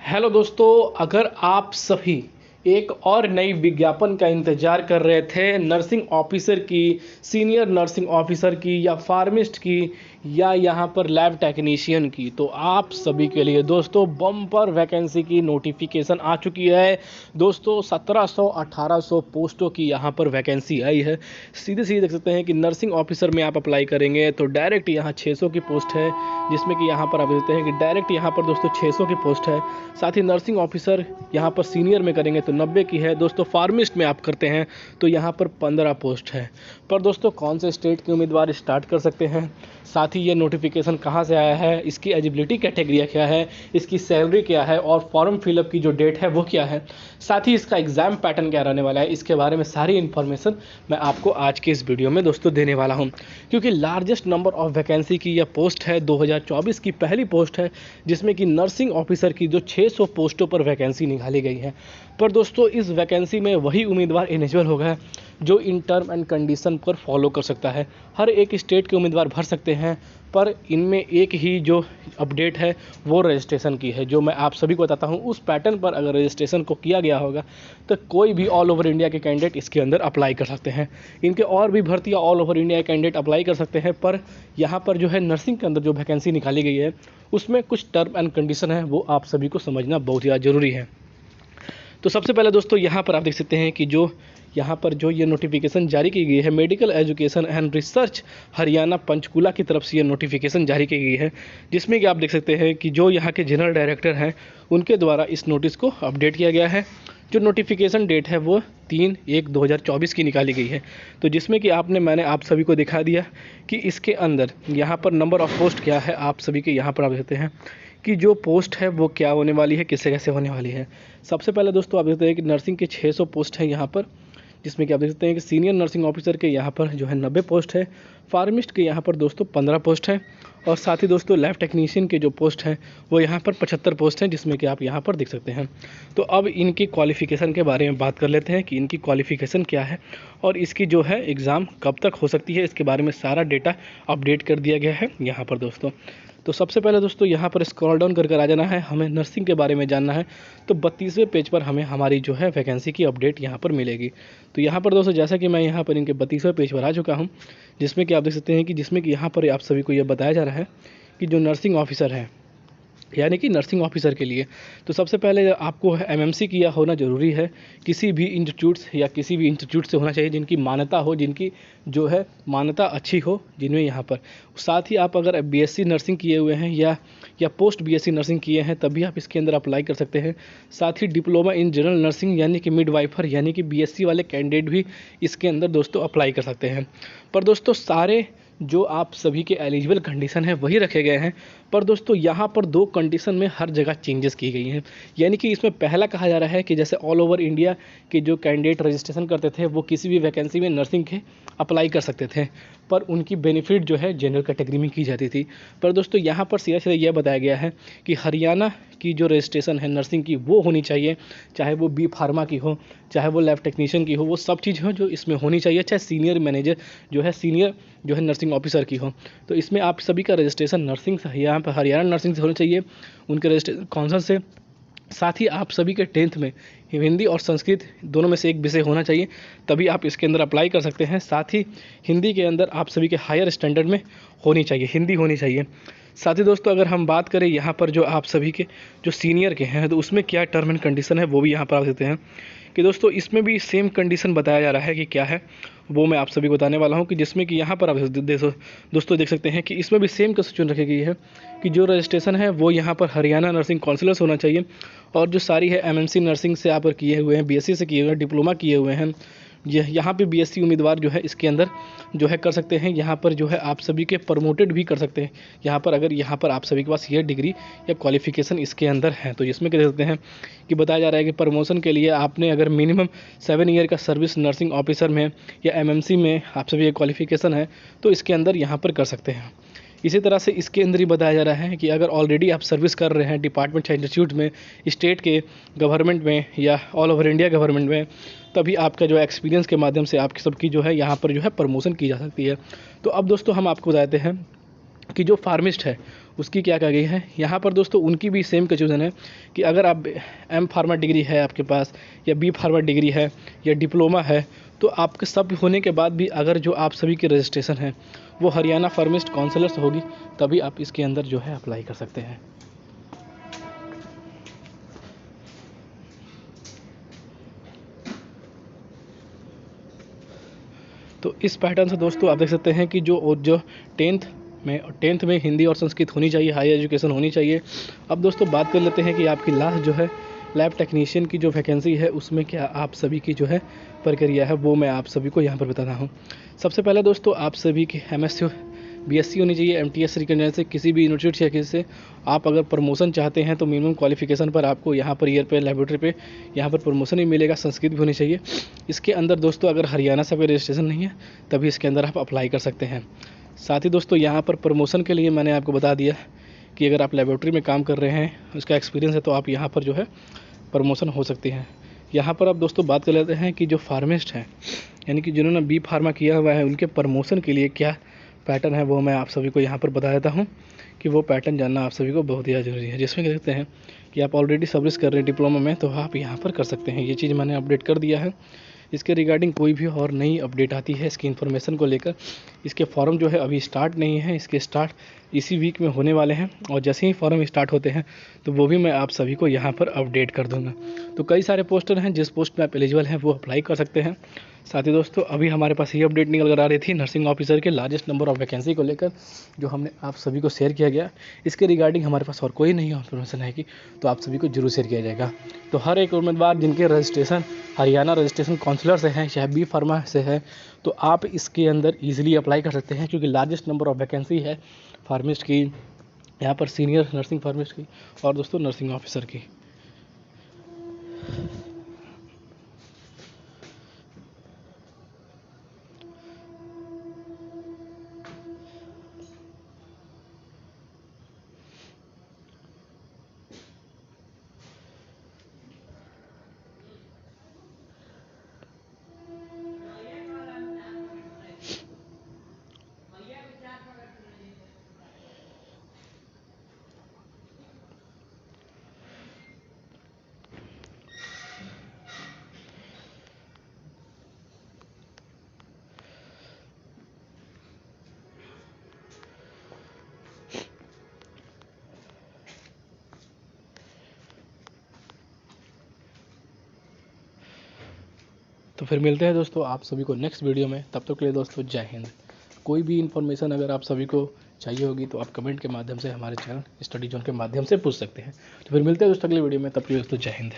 Hello दोस्तों, अगर आप सभी एक और नई विज्ञापन का इंतजार कर रहे थे नर्सिंग ऑफिसर की, सीनियर नर्सिंग ऑफिसर की या फार्मिस्ट की या यहाँ पर लैब टेक्नीशियन की, तो आप सभी के लिए दोस्तों बम्पर वैकेंसी की नोटिफिकेशन आ चुकी है। दोस्तों 1700-1800 पोस्टों की यहाँ पर वैकेंसी आई है। सीधे सीधे देख सकते हैं कि नर्सिंग ऑफिसर में आप अप्लाई करेंगे तो डायरेक्ट यहाँ 600 की पोस्ट है, जिसमें कि यहाँ पर आप देखते हैं कि डायरेक्ट यहाँ पर दोस्तों 600 की पोस्ट है। साथ ही नर्सिंग ऑफिसर यहाँ पर सीनियर में करेंगे तो 90 की है। दोस्तों फार्मिस्ट में आप करते हैं तो यहाँ पर 15 पोस्ट है। पर दोस्तों कौन से स्टेट के उम्मीदवार स्टार्ट कर सकते हैं, साथ ही ये नोटिफिकेशन कहाँ से आया है, इसकी एलिजिबिलिटी कैटेगरी क्या है, इसकी सैलरी क्या है और फॉर्म फिलअप की जो डेट है वो क्या है, साथ ही इसका एग्ज़ाम पैटर्न क्या रहने वाला है, इसके बारे में सारी इन्फॉर्मेशन मैं आपको आज के इस वीडियो में दोस्तों देने वाला हूँ। क्योंकि लार्जेस्ट नंबर ऑफ वैकेंसी की यह पोस्ट है, 2024 की पहली पोस्ट है जिसमें कि नर्सिंग ऑफिसर की जो 600 पोस्टों पर वैकेंसी निकाली गई है। पर दोस्तों इस वैकेंसी में वही उम्मीदवार एलिजिबल होगा जो इन टर्म एंड कंडीशन पर फॉलो कर सकता है। हर एक स्टेट के उम्मीदवार भर सकते हैं, पर इनमें एक ही जो अपडेट है वो रजिस्ट्रेशन की है, जो मैं आप सभी को बताता हूँ। उस पैटर्न पर अगर रजिस्ट्रेशन को किया गया होगा तो कोई भी ऑल ओवर इंडिया के कैंडिडेट इसके अंदर अप्लाई कर सकते हैं। इनके और भी भर्ती ऑल ओवर इंडिया के कैंडिडेट अप्लाई कर सकते हैं, पर यहाँ पर जो है नर्सिंग के अंदर जो वैकेंसी निकाली गई है उसमें कुछ टर्म एंड कंडीशन है, वो आप सभी को समझना बहुत ज़्यादा ज़रूरी है। तो सबसे पहले दोस्तों यहाँ पर आप देख सकते हैं कि जो यहाँ पर जो ये नोटिफिकेशन जारी की गई है, medical education and research Haryana Panchkula की तरफ से ये नोटिफिकेशन जारी की गई है, जिसमें कि आप देख सकते हैं कि जो यहाँ के जनरल डायरेक्टर हैं उनके द्वारा इस नोटिस को अपडेट किया गया है। जो नोटिफिकेशन डेट है वो 3/1/2024 की निकाली गई है, तो जिसमें कि मैंने आप सभी को दिखा दिया कि इसके अंदर यहाँ पर नंबर ऑफ पोस्ट क्या है। आप सभी के यहाँ पर आप देखते हैं कि जो पोस्ट है वो क्या होने वाली है, किससे कैसे होने वाली है। सबसे पहले दोस्तों आप देखते हैं कि नर्सिंग के 600 पोस्ट हैं यहाँ पर, जिसमें कि आप देख सकते हैं कि सीनियर नर्सिंग ऑफिसर के यहाँ पर जो है 90 पोस्ट है, फार्मिस्ट के यहाँ पर दोस्तों 15 पोस्ट है, और साथ ही दोस्तों लैब टेक्नीशियन के जो पोस्ट हैं वो यहाँ पर 75 पोस्ट हैं, जिसमें कि आप यहाँ पर देख सकते हैं। तो अब इनकी क्वालिफ़िकेशन के बारे में बात कर लेते हैं कि इनकी क्वालिफ़िकेशन क्या है और इसकी जो है एग्ज़ाम कब तक हो सकती है। इसके बारे में सारा डेटा अपडेट कर दिया गया है यहाँ पर दोस्तों। तो सबसे पहले दोस्तों यहाँ पर स्क्रॉल डाउन करके आ जाना है, हमें नर्सिंग के बारे में जानना है। तो 32वें पेज पर हमें हमारी जो है वैकेंसी की अपडेट यहाँ पर मिलेगी। तो यहाँ पर दोस्तों जैसा कि मैं यहाँ पर इनके 32वें पेज पर आ चुका हूँ, जिसमें कि आप देख सकते हैं कि यहाँ पर आप सभी को यह बताया जा रहा है कि जो नर्सिंग ऑफिसर है, यानी कि नर्सिंग ऑफिसर के लिए तो सबसे पहले आपको एमएमसी किया होना ज़रूरी है। किसी भी इंस्टीट्यूट से होना चाहिए जिनकी मान्यता हो, जिनकी जो है मान्यता अच्छी हो, जिनमें यहाँ पर साथ ही आप अगर बीएससी नर्सिंग किए हुए हैं या पोस्ट बीएससी नर्सिंग किए हैं तभी आप इसके अंदर अप्लाई कर सकते हैं। साथ ही डिप्लोमा इन जनरल नर्सिंग यानी कि मिडवाइफर यानी कि बीएससी वाले कैंडिडेट भी इसके अंदर दोस्तों अप्लाई कर सकते हैं। पर दोस्तों सारे जो आप सभी के एलिजिबल कंडीशन है वही रखे गए हैं, पर दोस्तों यहाँ पर 2 कंडीशन में हर जगह चेंजेस की गई हैं। यानी कि इसमें पहला कहा जा रहा है कि जैसे ऑल ओवर इंडिया के जो कैंडिडेट रजिस्ट्रेशन करते थे वो किसी भी वैकेंसी में नर्सिंग के अप्लाई कर सकते थे, पर उनकी बेनिफिट जो है जनरल कैटेगरी में की जाती थी। पर दोस्तों यहाँ पर सीधा सीधा यह बताया गया है कि हरियाणा की जो रजिस्ट्रेशन है नर्सिंग की वो होनी चाहिए, चाहे वो बी फार्मा की हो, चाहे वो लैब टेक्नीशियन की हो, वो सब चीज़ हो जो इसमें होनी चाहिए, चाहे सीनियर नर्सिंग ऑफिसर की हो। तो इसमें आप सभी का रजिस्ट्रेशन नर्सिंग से यहाँ पर हरियाणा नर्सिंग से होना चाहिए, उनके रजिस्ट्रेशन काउंसिल से। साथ ही आप सभी के 10th में हिंदी और संस्कृत दोनों में से एक विषय होना चाहिए, तभी आप इसके अंदर अप्लाई कर सकते हैं। साथ ही हिंदी के अंदर आप सभी के हायर स्टैंडर्ड में होनी चाहिए, हिंदी होनी चाहिए। साथ ही दोस्तों अगर हम बात करें यहाँ पर जो आप सभी के जो सीनियर के हैं तो उसमें क्या टर्म एंड कंडीशन है वो भी यहाँ पर आप देते हैं कि दोस्तों इसमें भी सेम कंडीशन बताया जा रहा है कि क्या है, वो मैं आप सभी को बताने वाला हूँ। कि जिसमें कि यहाँ पर आप दोस्तों देख सकते हैं कि इसमें भी सेम कंस्ट्रक्शन रखी गई है कि जो रजिस्ट्रेशन है वो यहाँ पर हरियाणा नर्सिंग काउंसिलर से होना चाहिए, और जो सारी है एमएमसी नर्सिंग से आप किए हुए हैं, बीएससी से किए हुए हैं, डिप्लोमा किए हुए हैं, यहाँ पे बीएससी उम्मीदवार जो है इसके अंदर जो है कर सकते हैं। यहाँ पर जो है आप सभी के प्रमोटेड भी कर सकते हैं यहाँ पर, अगर यहाँ पर आप सभी के पास ये डिग्री या क्वालिफिकेशन इसके अंदर है। तो जिसमें कह सकते हैं कि बताया जा रहा है कि प्रमोशन के लिए आपने अगर मिनिमम 7 ईयर का सर्विस नर्सिंग ऑफिसर में या एमएमसी में आप सभी ये क्वालिफिकेशन है तो इसके अंदर यहाँ पर कर सकते हैं। इसी तरह से इसके अंदर ही बताया जा रहा है कि अगर ऑलरेडी आप सर्विस कर रहे हैं डिपार्टमेंट या इंस्टीट्यूट में, स्टेट के गवर्नमेंट में या ऑल ओवर इंडिया गवर्नमेंट में, तभी आपका जो एक्सपीरियंस के माध्यम से आपकी सबकी जो है यहाँ पर जो है प्रमोशन की जा सकती है। तो अब दोस्तों हम आपको बताते हैं कि जो फार्मिस्ट है उसकी क्या कहा गई है। यहाँ पर दोस्तों उनकी भी सेम कंफ्यूजन है कि अगर आप एम फार्मा डिग्री है आपके पास, या बी फार्मा डिग्री है, या डिप्लोमा है, तो आपके सब होने के बाद भी अगर जो आप सभी की रजिस्ट्रेशन है वो हरियाणा फार्मिस्ट काउंसिलर से होगी, तभी आप इसके अंदर जो है अप्लाई कर सकते हैं। तो इस पैटर्न से दोस्तों आप देख सकते हैं कि जो टेंथ में हिंदी और संस्कृत होनी चाहिए, हाई एजुकेशन होनी चाहिए। अब दोस्तों बात कर लेते हैं कि आपकी लास्ट जो है लैब टेक्नीशियन की जो वैकेंसी है उसमें क्या आप सभी की जो है प्रक्रिया है वो मैं आप सभी को यहाँ पर बता रहा हूँ। सबसे पहले दोस्तों आप सभी की MSc BSc होनी चाहिए, MTS रिकॉग्नाइज से किसी भी यूनिवर्सिटी या किसी से। आप अगर प्रमोशन चाहते हैं तो मिनिमम क्वालिफिकेशन पर आपको यहाँ पर ईयर पे लेबोरेटरी पे यहाँ पर प्रमोशन ही मिलेगा, संस्कृत भी होनी चाहिए। इसके अंदर दोस्तों अगर हरियाणा से कोई रजिस्ट्रेशन नहीं है तभी इसके अंदर आप अप्लाई कर सकते हैं। साथ ही दोस्तों यहाँ पर प्रमोशन के लिए मैंने आपको बता दिया कि अगर आप लेबोरेटरी में काम कर रहे हैं, उसका एक्सपीरियंस है, तो आप यहाँ पर जो है प्रमोशन हो सकती है। यहाँ पर अब दोस्तों बात कर लेते हैं कि जो फार्मिस्ट हैं, यानी कि जिन्होंने बी फार्मा किया हुआ है, उनके प्रमोशन के लिए क्या पैटर्न है वो मैं आप सभी को यहाँ पर बता देता हूँ कि वो पैटर्न जानना आप सभी को बहुत ही ज़रूरी है। जिसमें कह सकते हैं कि आप ऑलरेडी सर्विस कर रहे हैं डिप्लोमा में, तो आप यहाँ पर कर सकते हैं। ये चीज़ मैंने अपडेट कर दिया है। इसके रिगार्डिंग कोई भी और नई अपडेट आती है इसकी इन्फॉर्मेशन को लेकर, इसके फॉर्म जो है अभी स्टार्ट नहीं है, इसके स्टार्ट इसी वीक में होने वाले हैं, और जैसे ही फॉर्म स्टार्ट होते हैं तो वो भी मैं आप सभी को यहाँ पर अपडेट कर दूँगा। तो कई सारे पोस्टर हैं, जिस पोस्ट में आप एलिजिबल हैं वो अप्लाई कर सकते हैं। साथ ही दोस्तों अभी हमारे पास ये अपडेट निकल कर आ रही थी नर्सिंग ऑफिसर के लार्जेस्ट नंबर ऑफ वैकेंसी को लेकर, जो हमने आप सभी को शेयर किया गया। इसके रिगार्डिंग हमारे पास और कोई नहीं इन्फॉर्मेशन है कि तो आप सभी को जरूर शेयर किया जाएगा। तो हर एक उम्मीदवार जिनके रजिस्ट्रेशन हरियाणा रजिस्ट्रेशन काउंसिलर से हैं, चाहे बी फार्मा से है, तो आप इसके अंदर ईजिली अप्लाई कर सकते हैं, क्योंकि लार्जेस्ट नंबर ऑफ वैकेंसी है फार्मिस्ट की, यहाँ पर सीनियर नर्सिंग फार्मिस्ट की और दोस्तों नर्सिंग ऑफिसर की। तो फिर मिलते हैं दोस्तों आप सभी को नेक्स्ट वीडियो में। तब तक के लिए दोस्तों जय हिंद। कोई भी इन्फॉर्मेशन अगर आप सभी को चाहिए होगी तो आप कमेंट के माध्यम से हमारे चैनल स्टडी जोन के माध्यम से पूछ सकते हैं। तो फिर मिलते हैं दोस्तों अगले वीडियो में। तब के लिए दोस्तों जय हिंद।